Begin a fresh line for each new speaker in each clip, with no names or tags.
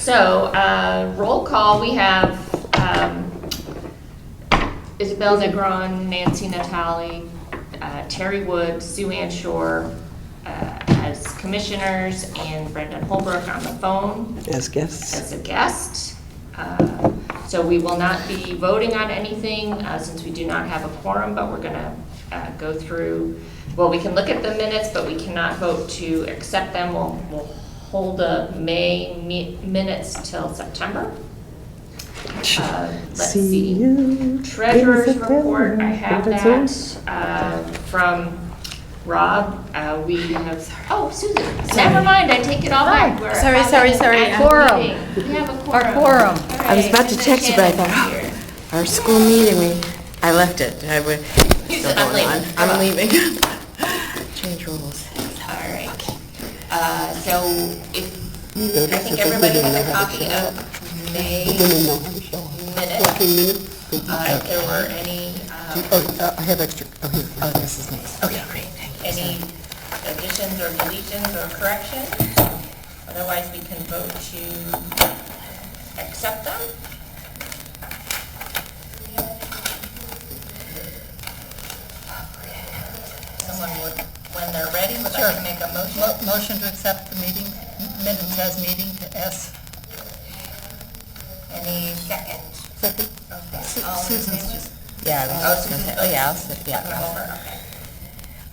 So, roll call, we have Isabel Negron, Nancy Natali, Terry Wood, Sue Ann Shore as commissioners, and Brendan Holbrook on the phone
As guests.
as a guest. So we will not be voting on anything since we do not have a quorum, but we're going to go through, well, we can look at the minutes, but we cannot vote to accept them. We'll hold the May minutes till September. Let's see. Treasurer's report, I have that from Rob. We have, oh, Susan, never mind, I take it all back. We're
Sorry.
at
Quorum.
meeting. We have a quorum.
Our quorum.
All
I was
right,
about to
Susan
text you, but I
Shannon's
thought,
here.
our school meeting, I left it.
You said, "I'm leaving."
I'm leaving. Change rules.
All right. So if, I think everybody has a copy of May
Women know how to show up.
minutes.
14 minutes.
If there were any,
I have extra. Oh, here.
Oh, this is nice. Okay, great. Thank you.
any additions or deletions or corrections. Otherwise, we can vote to accept them. Someone would, when they're ready, would like to make a motion.
Motion to accept the meeting, minutes as meeting to S.
Any second?
Second.
Okay. All in
Susan's
favor?
just,
Yeah, I was
Oh,
just gonna
Susan,
say, oh, yeah, I'll sit,
Put
yeah.
them over, okay.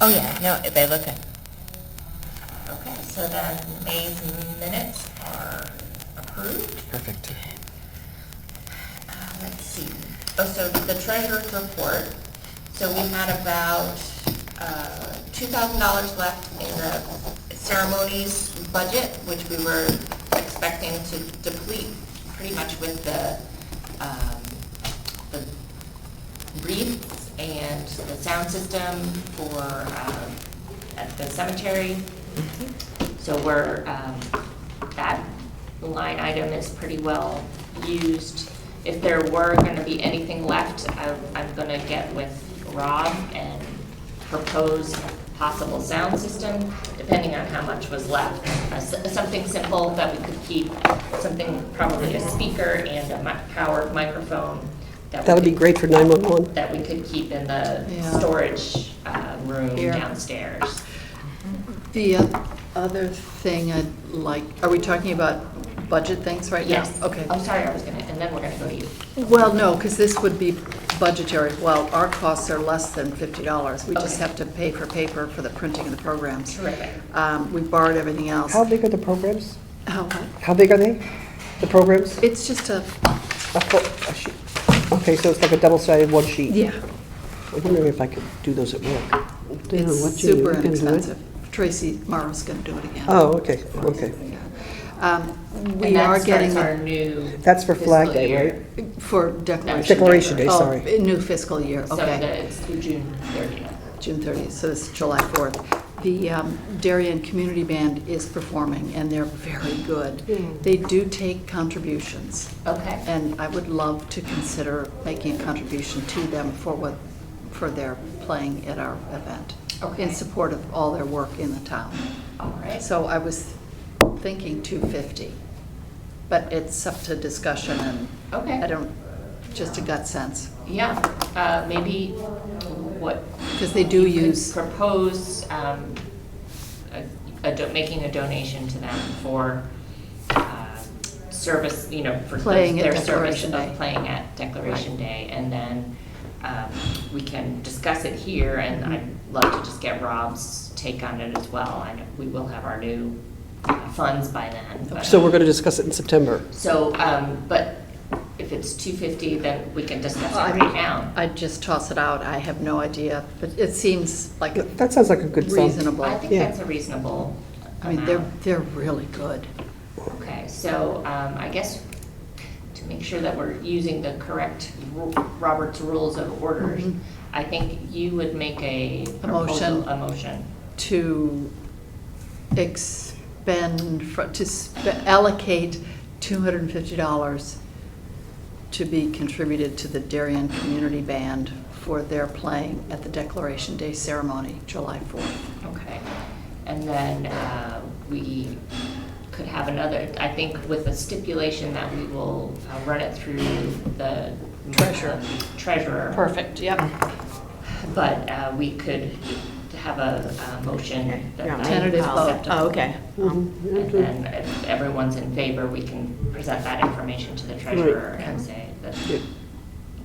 Oh, yeah, no, they look good.
Okay, so then May's minutes are approved.
Perfect.
Let's see. Oh, so the treasurer's report. So we had about $2,000 left in the ceremonies budget, which we were expecting to deplete pretty much with the wreaths and the sound system for at the cemetery. So we're, that line item is pretty well used. If there were going to be anything left, I'm going to get with Rob and propose possible sound system, depending on how much was left. Something simple that we could keep, something, probably a speaker and a powered microphone.
That would be great for 911.
That we could keep in the
Yeah.
storage room
Here.
downstairs.
the other thing I'd like, are we talking about budget things right now?
Yes.
Okay.
I'm sorry, I was gonna, and then we're gonna go to you.
Well, no, because this would be budgetary. Well, our costs are less than $50. We just
Okay.
have to pay for paper for the printing of the programs.
Terrific.
We borrowed everything else.
How big are the programs?
What?
How big are they? The programs?
It's just
A sheet. Okay, so it's like a double-sided one sheet.
yeah,
I'm wondering if I could do those at work.
it's
What, Jimmy,
super
you can do it?
inexpensive. Tracy Morrow's going to do it again.
Oh, okay, okay.
We are getting
our new.
That's for Flag
fiscal
Day,
year.
right?
for Declaration.
Declaration Day,
Oh,
sorry.
new fiscal year,
So
okay.
it's through June 30th.
June 30th, so it's July 4th. The Darien Community Band is performing, and they're very good. They do take contributions,
Okay.
and I would love to consider making a contribution to them for their playing at our event,
Okay.
in support of all their work in the town.
All right.
So I was thinking $250, but it's up to discussion, and
Okay.
I don't, just a gut sense.
Yeah, maybe what.
Because they do
you could
use-
propose making a donation to them for service, for
Playing at
their service
Declaration Day.
of playing at Declaration Day. And then we can discuss it here, and I'd love to just get Rob's take on it as well. I know we will have our new funds by then. But,
So we're going to discuss it in September.
So, but if it's $250, then we can discuss it
I
right now.
I'd just toss it out, I have no idea, but it seems like
That sounds like a good sum.
reasonable.
I think
Yeah.
that's a reasonable
I mean,
amount.
they're really good.
Okay, so I guess to make sure that we're using the correct Robert's Rules of Orders,
Mhm.
I think you would make a
motion.
proposal, a motion.
To allocate $250 to be contributed to the Darien Community Band for their playing at the Declaration Day ceremony, July 4th.
Okay. And then we could have another, I think with the stipulation that we will run it through the treasurer.
Perfect, yep.
But we could have a motion that.
Yeah.
Tentative vote.
acceptable.
Oh, okay.
And then if everyone's in favor, we can present that information to the treasurer and say that
Yep.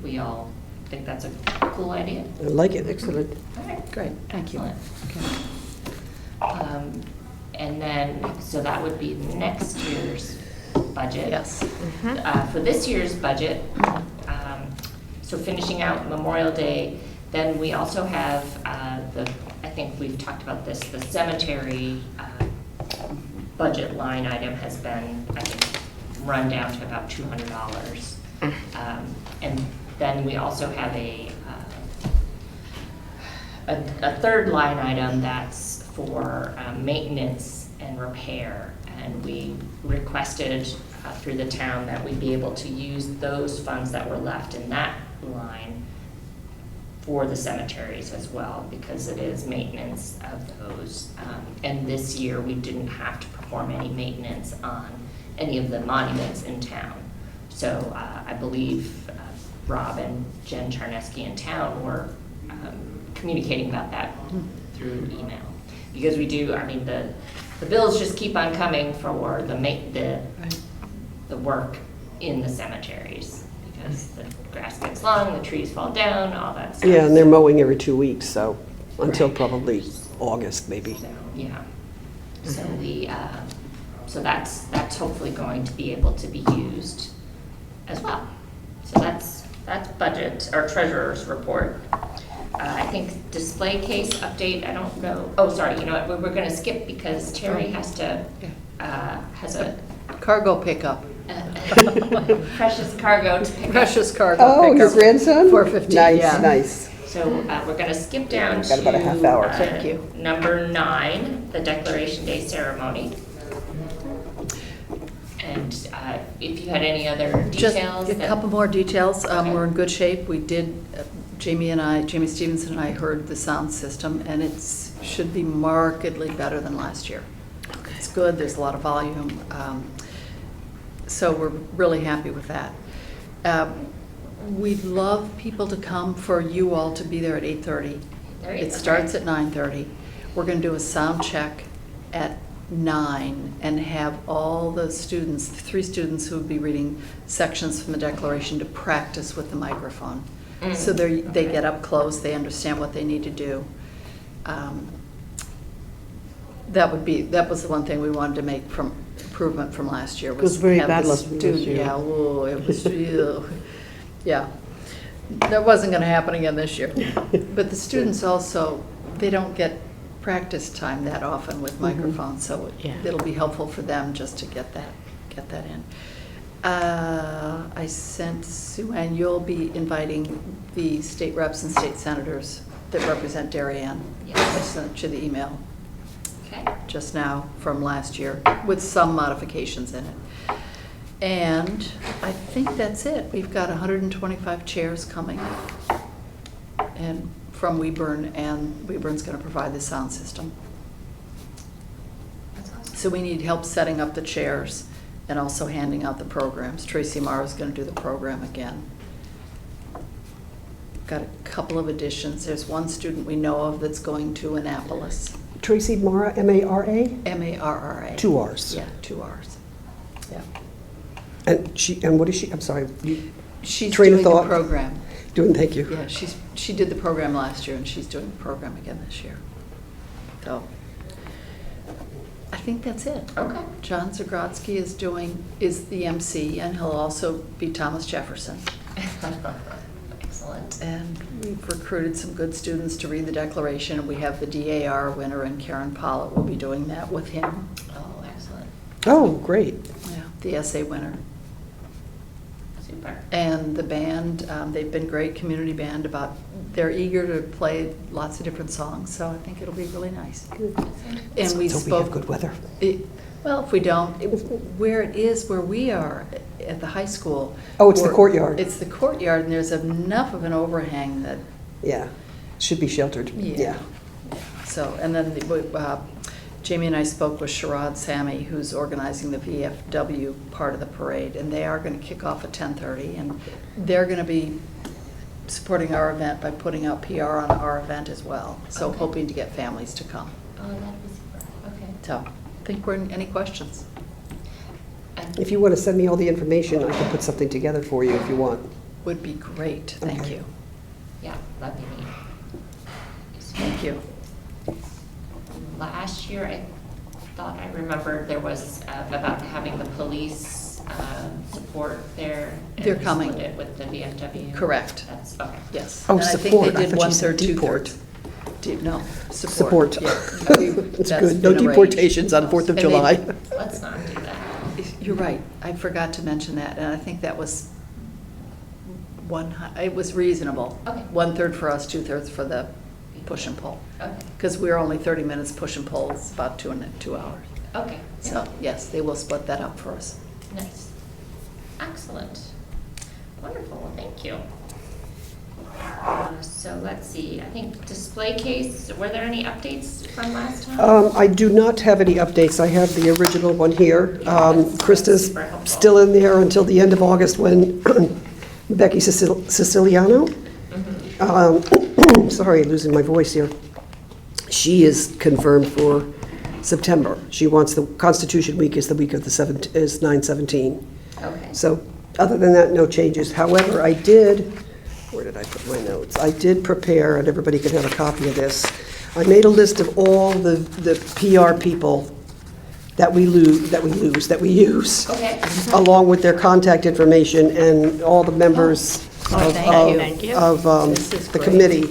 we all think that's a cool idea.
I like it, excellent.
All right.
Great, thank you.
Excellent. And then, so that would be next year's budget.
Yes.
For this year's budget, so finishing out Memorial Day, then we also have I think we've talked about this, the cemetery budget line item has been, I think, run down to about $200. And then we also have a third line item that's for maintenance and repair. And we requested through the town that we be able to use those funds that were left in that line for the cemeteries as well, because it is maintenance of those. And this year, we didn't have to perform any maintenance on any of the monuments in town. So I believe Rob and Jen Charneski in town were communicating about that through email. Because we do, I mean, the bills just keep on coming for the work in the cemeteries. Because the grass gets long, the trees fall down, all that stuff.
Yeah, and they're mowing every 2 weeks, so until
Right.
probably August, maybe.
So, yeah. So so that's hopefully going to be able to be used as well. So that's budget, or treasurer's report. I think display case update, I don't know, oh, sorry, you know what, we're gonna skip because Terry has a
Cargo pickup.
precious cargo to pick up.
Precious cargo
Oh,
pickup.
his grandson?
4:15,
Nice,
yeah.
nice.
So we're going to skip down
Got about a half hour.
to
Thank you.
number 9, the Declaration Day ceremony. And if you had any other
Just
details.
a
that-
couple more details.
Okay.
We're in good shape. We did, Jamie Stevenson and I heard the sound system, and it should be markedly better than last year. It's good, there's a lot of volume. So we're really happy with that. We'd love people to come, for you all to be there at 8:30. It starts at 9:30. We're going to do a sound check at 9 and have all the students, 3 students who will be reading sections from the Declaration, to practice with the microphone. So they get up close, they understand what they need to do. That was the one thing we wanted to make from improvement from last year.
It was very
have
bad
the
last year.
student- Yeah, oh, it was real. Yeah, that wasn't going to happen again this year. But the students also, they don't get practice time that often with microphones, so
Yeah.
it'll be helpful for them just to get that in. I sent Sue Ann, you'll be inviting the state reps and state senators that represent Darien.
Yes.
I sent you the email
Okay.
just now from last year with some modifications in it. And I think that's it. We've got 125 chairs coming and from Weburn, and Weburn's going to provide the sound system.
That's awesome.
So we need help setting up the chairs and also handing out the programs. Tracy Morrow's going to do the program again. Got a couple of additions. There's one student we know of that's going to Annapolis.
Tracy Mara, M-A-R-A?
M-A-R-R-A.
2 R's.
Yeah, 2 R's. Yeah.
And what is she, I'm sorry,
She's
Train of
doing the
thought.
program.
thank you.
Yeah, she did the program last year, and she's doing the program again this year. So, I think that's it.
Okay.
John Zagrodsky is the MC, and he'll also be Thomas Jefferson.
Excellent.
And we've recruited some good students to read the Declaration, and we have the DAR winner, and Karen Pollitt will be doing that with him.
Oh, excellent.
Oh, great.
Yeah, the essay winner.
Super.
And the band, they've been great community band they're eager to play lots of different songs, so I think it'll be really nice. And we
So we have good weather.
Well, if we don't, where we are at the high school.
Oh, it's the courtyard.
It's the courtyard, and there's enough of an overhang that,
Yeah, should be sheltered.
yeah. So, and then Jamie and I spoke with Sherrod Sammy, who's organizing the VFW part of the parade, and they are going to kick off at 10:30, and they're going to be supporting our event by putting out PR on our event as well, so
Okay.
hoping to get families to come.
Oh, that'd be super, okay.
So, think we're in, any questions?
If you want to send me all the information, I can put something together for you if you want.
Would be great, thank
Okay.
you.
Yeah, that'd be neat.
Thank you.
Last year, I thought I remembered there was about having the police support there.
They're
and
coming.
split it with the VFW.
Correct.
That's, okay.
Yes.
Oh,
And I
support.
think
I
they did
thought you said
1/3,
deport.
2/3. No, support.
Support.
Yeah.
It's
That's
good. No
been arranged.
deportations on 4th of
And they-
July.
Let's not do that.
You're right, I forgot to mention that, and I think that was it was reasonable.
Okay.
1/3 for us, 2/3 for the push and pull.
Okay,
Because we're only 30 minutes push and pull, it's about 2 hours.
okay.
So, yes, they will split that up for us.
Nice. Excellent. Wonderful, well, thank you. So let's see, I think display case, were there any updates from last time?
I do not have any updates. I have the original one here.
That's
Krista's
super helpful.
still in there until the end of August when Becky Siciliano, sorry, losing my voice here. She is confirmed for September. She wants the Constitution Week is the week of the 9/17.
Okay.
So, other than that, no changes. However, I did, where did I put my notes? I did prepare, and everybody can have a copy of this. I made a list of all the PR people that we use,
Okay.
along with their contact information and all the members
Oh,
of,
thank you.
of
This is
the
great.
committee.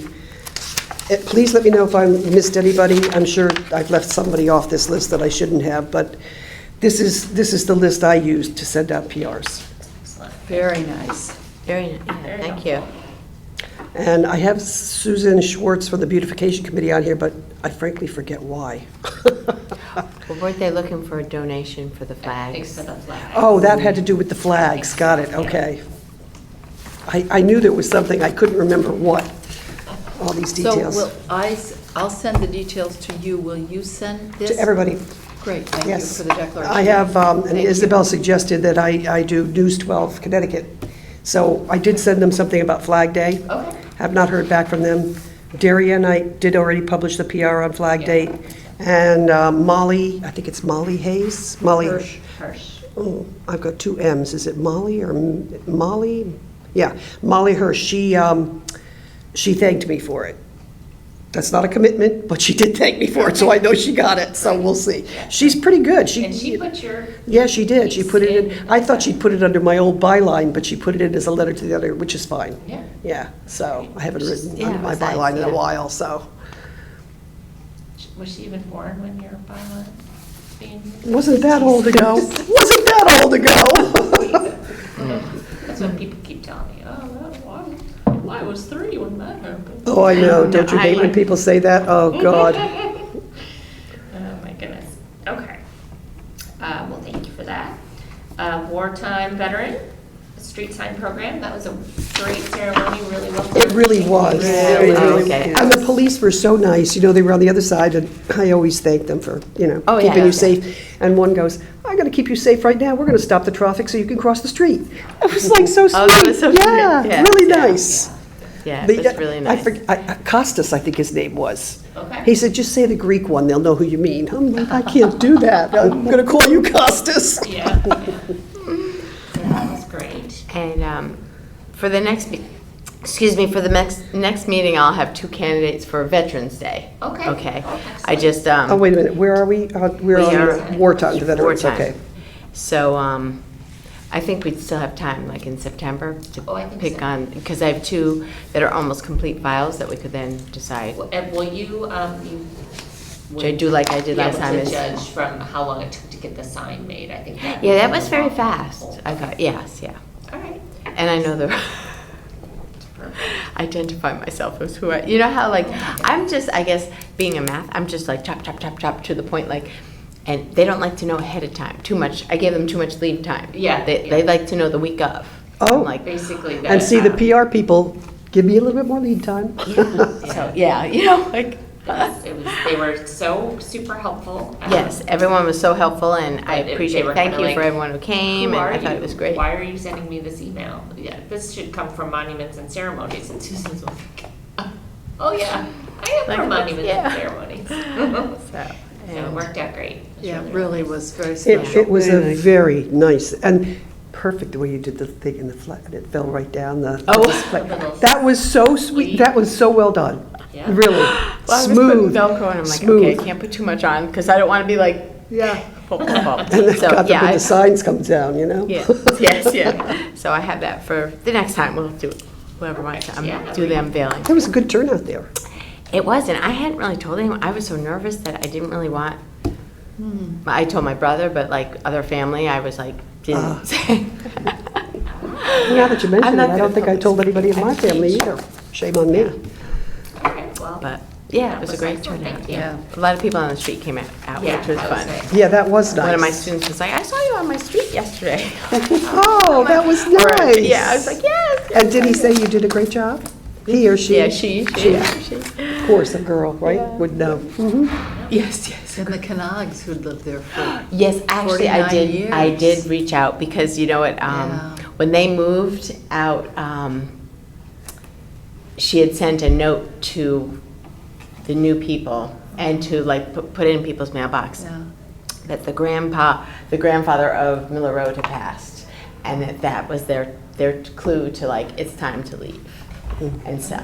Please let me know if I missed anybody. I'm sure I've left somebody off this list that I shouldn't have, but this is the list I used to send out PRs.
Excellent.
Very nice.
Very, yeah,
Very
thank you.
helpful.
And I have Susan Schwartz from the Beautification Committee on here, but I frankly forget why.
Well, weren't they looking for a donation for the
I think
flags?
for the flag.
Oh, that had to do with the flags. Got it, okay. I knew there was something, I couldn't remember what, all these details.
So I'll send the details to you. Will you send this?
To everybody,
Great, thank you
yes.
for the declaration.
I have, and
Thank you.
Isabel suggested that I do News 12 Connecticut. So I did send them something about Flag Day.
Okay.
Have not heard back from them. Darien, I did already publish the PR on Flag
Yeah.
Day. And Molly, I think it's Molly Hayes? Molly.
Hirsch.
Oh, I've got two M's. Is it Molly or Molly? Yeah, Molly Hirsch. She thanked me for it. That's not a commitment, but she did thank me for it, so I know she got it, so we'll see. She's pretty good.
And she put your.
Yeah, she did. She put it in,
in-
I thought she'd put it under my old byline, but she put it in as a letter to the other, which is fine.
Yeah.
Yeah, so I haven't written
Yeah,
under
it
my
was nice,
byline in a
yeah.
while, so.
Was she even born when your byline was being?
Wasn't that old ago? Wasn't that old ago?
That's what people keep telling me. Oh, well, I was 3 when that happened.
Oh, I know. Don't you hate when people say that? Oh, God.
Oh, my goodness. Okay. Well, thank you for that. Wartime veteran, street sign program. That was a great ceremony, really well done.
It really was.
Yeah,
It
wow,
really-
okay.
And the police were so nice, you know, they were on the other side, and I always thank them for,
Oh, yeah,
keeping you
yeah.
safe. And one goes, I'm gonna keep you safe right now, we're gonna stop the traffic so you can cross the street. It was like so sweet.
Oh, that was so sweet.
Yeah,
Yes,
really
yeah.
nice.
Yeah,
The-
it was really nice.
Costas, I think his name was.
Okay.
He said, just say the Greek one, they'll know who you mean. I'm like, I can't do that, I'm gonna call you Costas.
Yeah. That was great.
And for the next, for the next meeting, I'll have 2 candidates for Veterans Day.
Okay.
Okay.
Oh,
I
excellent.
just,
Oh, wait a minute, where are we? We're
We are-
on wartime, the veterans,
wartime.
okay.
So, I think we'd still have time, like in September, to
Oh, I think
pick
so.
on, because I have 2 that are almost complete files that we could then decide.
And will you,
Should I do like I did last time?
Be able
is-
to judge from how long it took to get the sign made? I think that.
Yeah, that
would
was
be
very
helpful.
fast. I thought, yes, yeah.
All right.
And I know the,
Perfect.
identify myself as who you know how like, I'm just, I guess, being a math, I'm just like chop, chop, chop, chop to the point, like, and they don't like to know ahead of time, too much. I give them too much lead time.
Yeah,
They
yeah.
like to know the week of.
Oh.
I'm like,
Basically that.
And see, the PR people, give me a little bit more lead time.
so, yeah, you know, like,
They were so super helpful.
Yes, everyone was so helpful, and I
But they
appreciate,
were
thank
kinda
you for
like,
everyone who came,
Who
and
are
I thought
you?
it was great.
Why are you sending me this email? Yeah, this should come from Monuments and Ceremonies. And Susan's like, oh yeah, I am
Like,
from Monuments
yeah.
and Ceremonies.
So,
So it
and-
worked out great. It
Yeah,
nice.
really was very special.
It was a
Very nice.
very nice, and perfect the way you did the thing in the flat, and it fell right down the.
Oh.
That was so sweet, that was so well done,
Yeah.
really,
Well, I was putting
smooth.
Velcro, and I'm like,
smooth.
okay, I can't put too much on, because I don't want to be like,
Yeah.
pop, pop, pop.
And then
So,
God
yeah,
forbid
I-
the signs come down, you know?
Yes, yes, yeah. So I have that for the next time, we'll do, whoever wants to
Yeah.
do the unveiling.
There was a good turnout there.
It was, and I hadn't really told anyone. I was so nervous that I didn't really want. I told my brother, but like other family, I was like, didn't say.
Now that you mention
I'm
it,
not
I don't
good
think
at
I told anybody in my
public
family either. Shame on me.
Okay, well.
But yeah,
that
it was a great
excellent.
turnout.
Thank you.
Yeah, a lot of people on the street came out,
Yeah,
which was
that
fun.
nice.
Yeah, that was nice.
One of my students was like, "I saw you on my street yesterday."
Oh, that was
Or,
nice.
Yeah, I was like, "Yes."
And did he say you did a great job? He or she?
Yeah, she.
Of course, a girl, right, would know. Mhm.
Yes, yes.
And the Canags who lived there for,
Yes, actually, I
49
did. I
years.
did reach out because you know what?
Yeah.
When they moved out, she had sent a note to the new people and to like put it in people's mailbox
yeah.
that the grandfather of Miller Road had passed, and that was their clue to like it's time to leave and stuff.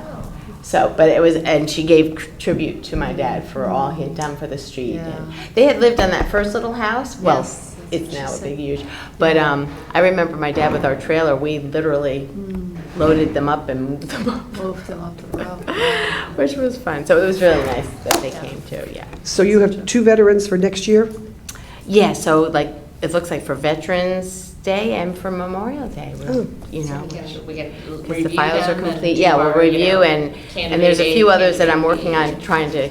So, but it was, and she gave tribute to my dad for all he had done for the street.
Yeah.
And they had lived on that first little house. Well,
Yes, that's
it's
what she
now a
said.
big, huge. But I remember my dad with our trailer. We literally loaded them up and moved them up,
Moved them up the road.
which was fun. So it was really nice that they came too. Yeah.
So you have 2 veterans for next year?
Yeah. So like it looks like for Veterans Day and for Memorial Day, we're, you know.
We can
Because
review
the files are
them and
complete,
do
yeah, we'll
our, you
review,
know,
and there's a few
candidate A,
others that I'm
candidate
working
B.
on, trying to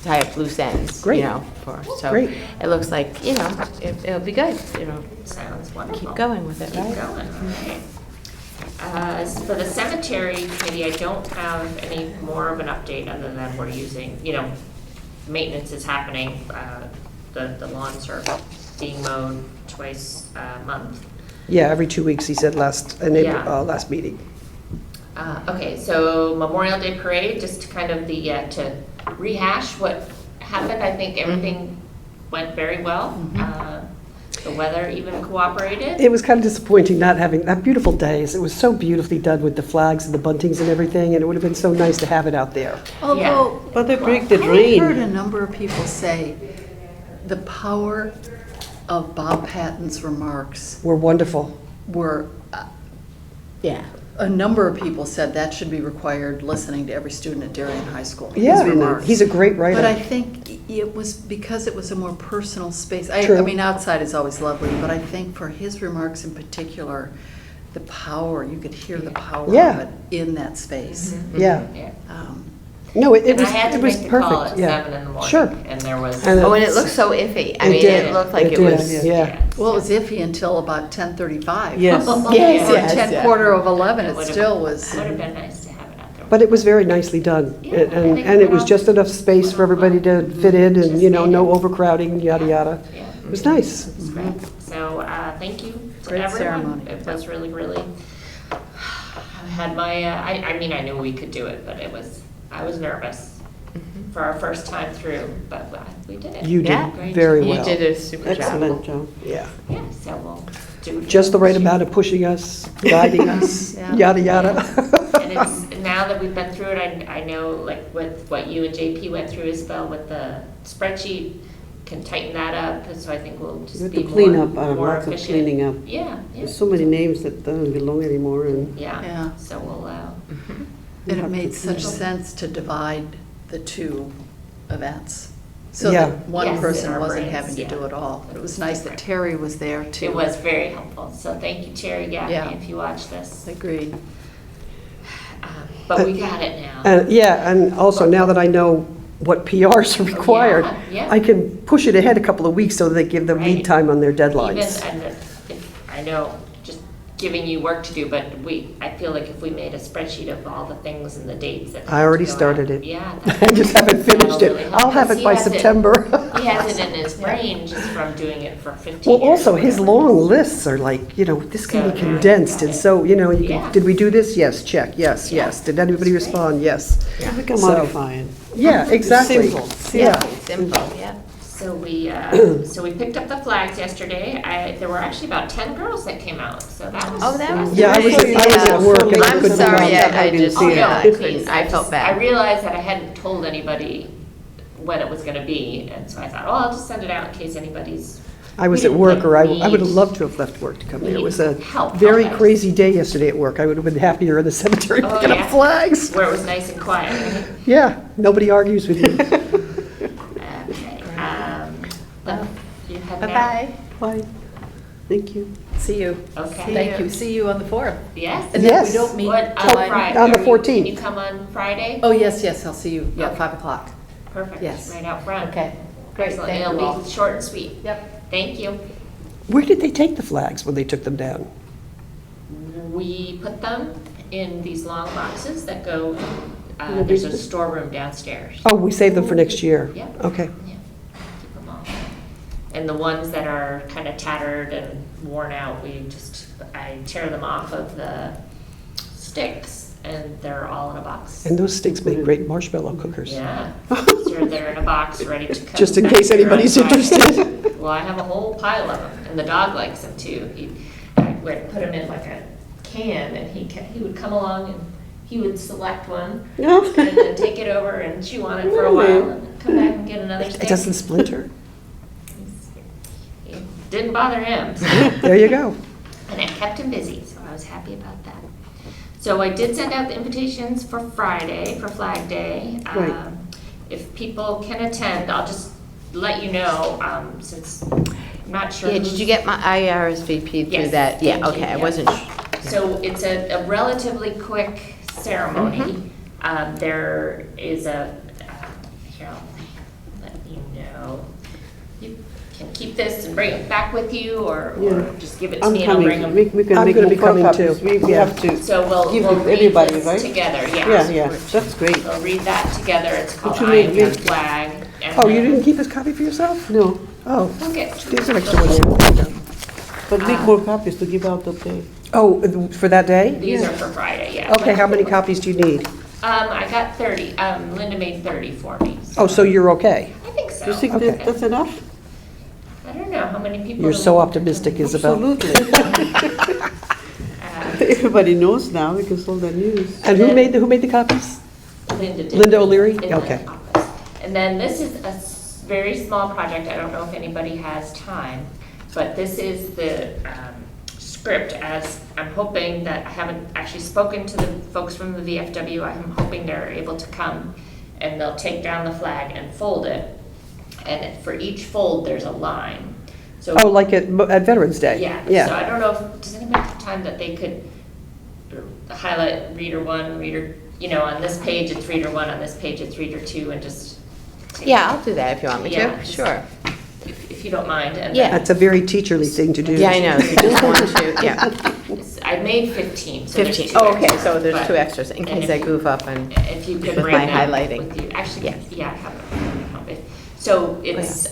tie up loose ends,
Great.
you know, for, so.
Great.
It looks like, you know, it'll be good, you know,
Sounds wonderful.
keep going with it,
Keep
right?
going, all right. As for the cemetery committee, I don't have any more of an update other than we're using, you know, maintenance is happening. The lawns are being mowed twice a month.
Yeah, every 2 weeks, he said last
Yeah.
last meeting.
Okay, so Memorial Day Parade, just to kind of to rehash what happened, I think everything went very well. The weather even cooperated.
It was kind of disappointing not having, that beautiful days, it was so beautifully done with the flags and the buntings and everything, and it would have been so nice to have it out there.
Although,
But they break the
I heard a
drain.
number of people say the power of Bob Patton's remarks
Were wonderful.
were,
Yeah.
a number of people said that should be required listening to every student at Darien High School. his
Yeah, and
remarks.
he's a great writer.
But I think it was because it was a more personal space. I
True.
mean, outside is always lovely, but I think for his remarks in particular, the power, you could hear the power of
Yeah.
it in that space.
Yeah.
Yeah.
Um,
No, it
And I
was,
had to
it was
make the call
perfect,
at
yeah.
7 in the morning.
Sure.
And there was.
And
Oh, and it looked so iffy. I
It
mean,
did.
it looked like
It
it
did,
was.
yeah.
Well, it was iffy until about 10:35.
Yes.
Yes,
Or
yes,
10,
yeah.
quarter of 11, it
would've-
still was.
Would have been nice to have it out there.
But it was very nicely done.
Yeah, I
And,
think
and it
it
was
went
just
off-
enough space for everybody to fit in and, you know, no overcrowding, yada, yada.
Yeah.
It was nice.
It's great. So, thank you to
Great
everyone.
ceremony.
It was really, really, I had my, I mean, I knew we could do it, but I was nervous for our first time through, but we did it.
You
Yeah.
did very
You
well.
did a super job.
Excellent job.
Yeah.
Yeah, so we'll do.
Just the right amount of pushing us, guiding us,
Yeah.
yada, yada.
And it's, now that we've been through it, I know like with what you and JP went through as well with the spreadsheet, can tighten that up, and so I think we'll
You
just
have
be
to clean
more,
up,
more
lots of
efficient.
cleaning up.
Yeah, yeah,
There's so many names that don't belong anymore, and
Yeah.
yeah, so we'll,
And it made such sense to divide the two events. So
Yeah.
that one
Yes, in
person
our
wasn't
brains,
having to
yeah.
do it all. It was nice that Terry was there too.
it was very helpful, so thank you, Terry
Yeah.
Gaffney, if you watch this.
Agreed.
But we got it now.
And, yeah, and also now that I know what PRs are required,
yeah.
I can push it ahead a couple of weeks so they give them lead
Right.
time on their
Even,
deadlines.
and if, I know, just giving you work to do, but I feel like if we made a spreadsheet of all the things and the dates that.
I already
have to go
started
out,
it.
Yeah.
I just haven't finished
that'll
it.
really help,
I'll have
'cause
it
he
by
has
September.
He has it in his brain just from doing it for 15
Well,
years.
also,
or
his
whatever.
long lists are like, this can be
So, yeah,
condensed,
got
and
it.
so, you
Yeah.
can, did we do this? Yes, check, yes,
Yeah.
yes. Did anybody
That's great.
respond? Yes.
We can
So-
modify it.
Yeah, exactly.
Simple.
Yeah.
Simple, yeah.
So we picked up the flags yesterday. There were actually about 10 girls that came out, so that was.
Oh, that was
Yeah, I was at work and I
I'm
couldn't
sorry,
come.
I just,
Oh, no,
yeah, I
please.
couldn't, I felt
I
bad.
realized that I hadn't told anybody when it was gonna be, and so I thought, oh, I'll just send it out in case anybody's.
I was
we
at
didn't,
work,
like,
or I
need-
would have loved to have left work to come
we
there. It
need
was a
help
very
us.
crazy day yesterday at work. I would have been happier in the cemetery
Oh,
picking
yeah.
up flags.
Where it was nice and quiet, right?
Yeah, nobody argues with you.
Okay, you head now?
Bye-bye.
Bye. Thank you.
See you.
Okay.
Thank you. See you on the 4th.
Yes?
And then we
Yes.
don't meet
What,
July.
Friday?
On the
Can
14th.
you come on Friday?
Oh, yes, I'll see you,
Okay.
5 o'clock.
Perfect.
yes.
Right out front.
Okay, great,
Excellent.
thank
It'll
you all.
be short and sweet.
Yep.
Thank you.
Where did they take the flags when they took them down?
We put them in these long boxes that go,
In the
there's a
basement?
storeroom downstairs.
Oh, we saved them for next year?
Yeah.
Okay.
Yeah, keep them all. And the ones that are kind of tattered and worn out, I tear them off of the sticks and they're all in a box.
And those sticks make great marshmallow cookers.
Yeah, so they're in a box ready to come.
Just in
back
case
here on
anybody's
Friday.
interested.
Well, I have a whole pile of them, and the dog likes them too. I would put them in like a can, and he would come along and he would select one,
No.
and then take it over and chew on it for a while, and then come back and get another stick.
It doesn't splinter?
It didn't bother him, so.
There you go.
And it kept him busy, so I was happy about that. So I did send out the invitations for Friday, for Flag Day.
Right.
If people can attend, I'll just let you know, since I'm not sure.
Yeah, did you get my IRSVP through
Yes,
that? Yeah,
thank you,
okay, I
yeah.
wasn't,
So it's a relatively quick ceremony. There is here, I'll let you know. You can keep this and bring it back with you, or
Yeah.
just give it to
I'm
me and I'll bring
coming.
them.
We can
I'm
make
gonna be
more
coming
copies.
too.
We
Yeah.
have to
So we'll
give
read
everybody,
this
right?
together,
Yeah,
yes.
yeah, that's great.
We'll read that together. It's called
you
I
made
Am
me-
Your Flag. and
Oh, you
then-
didn't keep this copy for yourself?
No,
Oh,
Okay.
there's an extra one here. There you go.
but make more copies to give out that day.
Oh, for that day?
These are for Friday, yeah.
Okay, how many copies do you need?
I got 30. Linda made 30 for me.
Oh, so you're okay?
I think so.
You think
Okay.
that's enough?
I don't know how many people.
You're so optimistic, Isabel.
Absolutely. Everybody knows now because all the news.
And who made the copies?
Linda did.
Linda O'Leary?
in the
Okay.
office. And then this is a very small project. I don't know if anybody has time, but this is the script, as I'm hoping that, I haven't actually spoken to the folks from the VFW. I'm hoping they're able to come and they'll take down the flag and fold it. And for each fold, there's a line. So
Oh, like at Veterans Day?
yeah, so I don't know if, does anybody have time that they could highlight reader one, reader, on this page it's reader one, on this page it's reader two, and just. take-
yeah, I'll do that if you want me
Yeah,
to,
just-
sure.
If you don't mind. And
Yeah.
That's a very teacherly thing to do.
Yeah, I know, if you just want to, yeah.
I made 15, so there's
15,
two
oh, okay,
extras,
so there's
but-
2 extras in
and
case
if
I
you-
goof up and,
If you could
with
bring
my
them
highlighting.
with you. Actually,
Yeah.
yeah, I have it. So it's,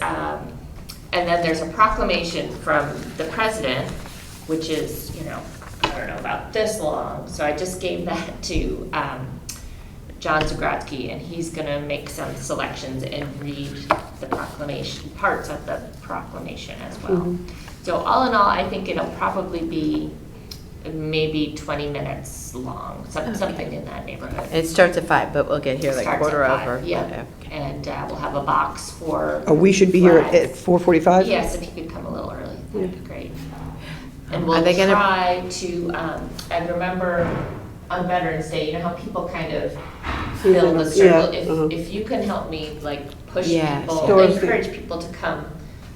and then there's a proclamation from the president, which is, I don't know, about this long. So I just gave that to John Zagrodzky, and he's gonna make some selections and read the proclamation, parts of the proclamation as well. So all in all, I think it'll probably be maybe 20 minutes long, something in that neighborhood.
it starts at 5, but we'll get here like
Starts at
quarter
5,
over.
Yeah,
Okay.
and we'll have a box for.
Oh, we should be here at
flags.
4:45?
Yes, if you could come a little early, that'd be great. And
Are
we'll
they gonna-
try to, I remember on Veterans Day, you know how people kind of fill the circle?
Yeah,
If you can help me, like, push
Yes,
people,
Towards the-
encourage people to come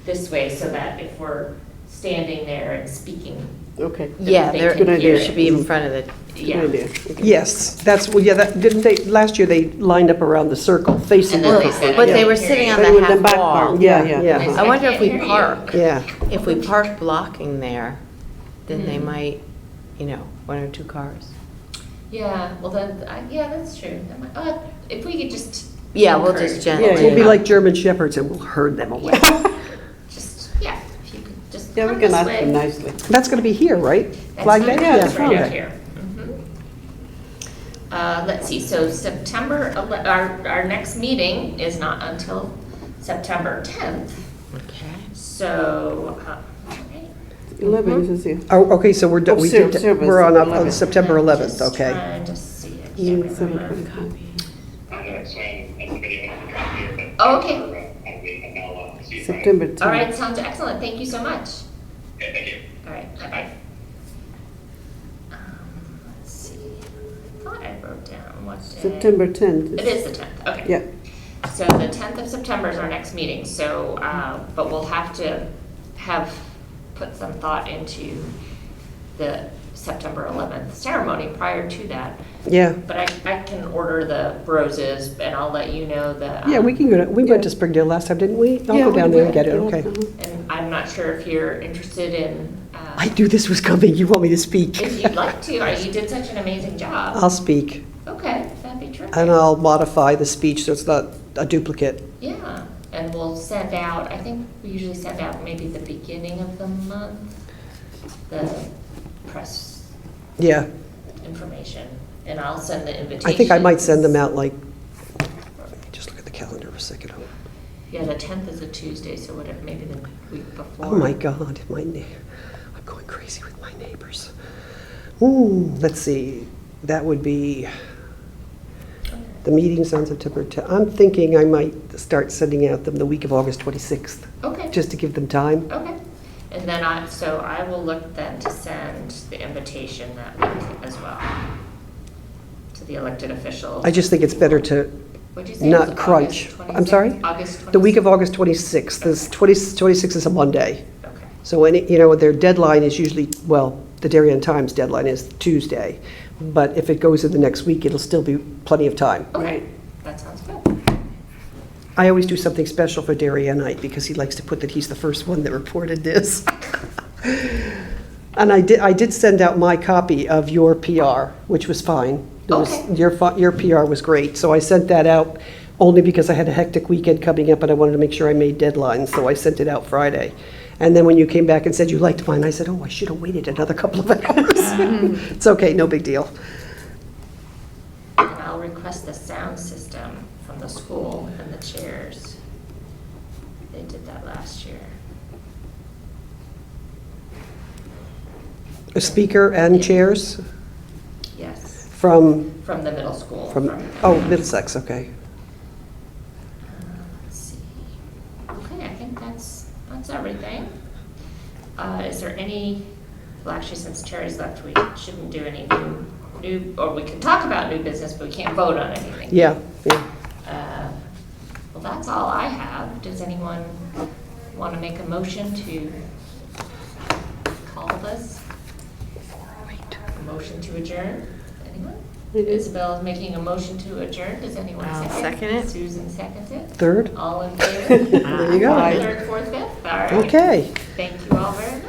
this way, so that if we're standing there and speaking,
Okay.
Yeah,
They
there
can
Good
hear
idea.
it should be in front of the,
yeah.
Good idea. Okay.
Yes, didn't they, last year they lined up around the circle, facing
And then
the
they said,
but
I
they
can't
were
hear
sitting
you.
on
But
the
with the
half
back
wall.
part, yeah,
Yeah,
yeah.
yeah.
And they
I
said,
wonder if
can't
we
hear you."
park.
Yeah.
If we park blocking there, then they might, 1 or 2 cars.
Yeah, well then, yeah, that's true. That might- if we could just.
Yeah, we'll
encourage
just
people
gently-
to-
We'll be like German shepherds and we'll herd them away.
Just, yeah, if you could just
Yeah,
come
we can
this
ask
way.
them nicely.
That's going to be here, right?
That's
Flag
right,
Day?
that's right out
okay.
here. Let's see, so our next meeting is not until September 10th.
Okay.
So, okay.
11 is here.
Oh, okay, so we're,
Oh,
we
ser-
did,
service,
we're on
11.
September 11th,
Just
okay.
trying to see, I
Mm,
can't
seven
remember.
o'clock.
Oh, okay.
September 10th.
All right, sounds excellent, thank you so much.
Okay, thank you.
All right, bye-bye. Let's see, I thought I wrote down what day.
September 10th.
It is the 10th, okay.
Yeah.
So the 10th of September is our next meeting, so, but we'll have to put some thought into the September 11th ceremony prior to that.
Yeah,
But I can order the roses and I'll let you know the.
yeah, we can go to, we went to Springdale last time, didn't we? I'll
Yeah,
go
we
down there and
did.
get it, okay.
And I'm not sure if you're interested in,
I knew this was coming, you want me to speak.
if you'd like to, you did such an amazing job.
I'll speak,
Okay, that'd be terrific.
and I'll modify the speech so it's not a duplicate.
Yeah, and we'll send out, I think we usually send out maybe the beginning of the month, the press
Yeah,
information, and I'll send the invitation.
I think I might send them out like, let me just look at the calendar for a second.
Yeah, the 10th is a Tuesday, so whatever, maybe the week before.
Oh my God, I'm going crazy with my neighbors. Let's see, that would be, the meeting's on September 10th. I'm thinking I might start sending out them the week of August 26th,
Okay.
just to give them time.
Okay, and then I will look then to send the invitation that week as well to the elected officials.
I just think it's better to
What'd you say? Was
not
it
crunch.
August
I'm sorry?
26th? August 26th?
The week of August 26th, this 26th is a Monday.
Okay,
So their deadline is usually, well, the Darien Times deadline is Tuesday. But if it goes in the next week, it'll still be plenty of time.
okay, that sounds good.
I always do something special for Darienite because he likes to put that he's the first one that reported this. And I did send out my copy of your PR, which was fine.
Okay.
Your PR was great, so I sent that out only because I had a hectic weekend coming up and I wanted to make sure I made deadlines, so I sent it out Friday. And then when you came back and said you liked mine, I said, oh, I should have waited another couple of hours. It's okay, no big deal.
And I'll request the sound system from the school and the chairs. They did that last year.
A speaker and chairs
Yes,
from,
from the middle school.
Middlesex, okay.
Let's see. Okay, I think that's everything. Is there well, actually, since Terry's left, we shouldn't do any new, or we can talk about new business, but we can't vote on anything.
Yeah.
Well, that's all I have. Does anyone want to make a motion to call this? A motion to adjourn? Anyone? Isabel is making a motion to adjourn. Does anyone
I'll
second?
second it.
Susan seconds it.
Third?
All in favor?
There you go.
Third, fourth, fifth? All right.
Okay.
Thank you all very much.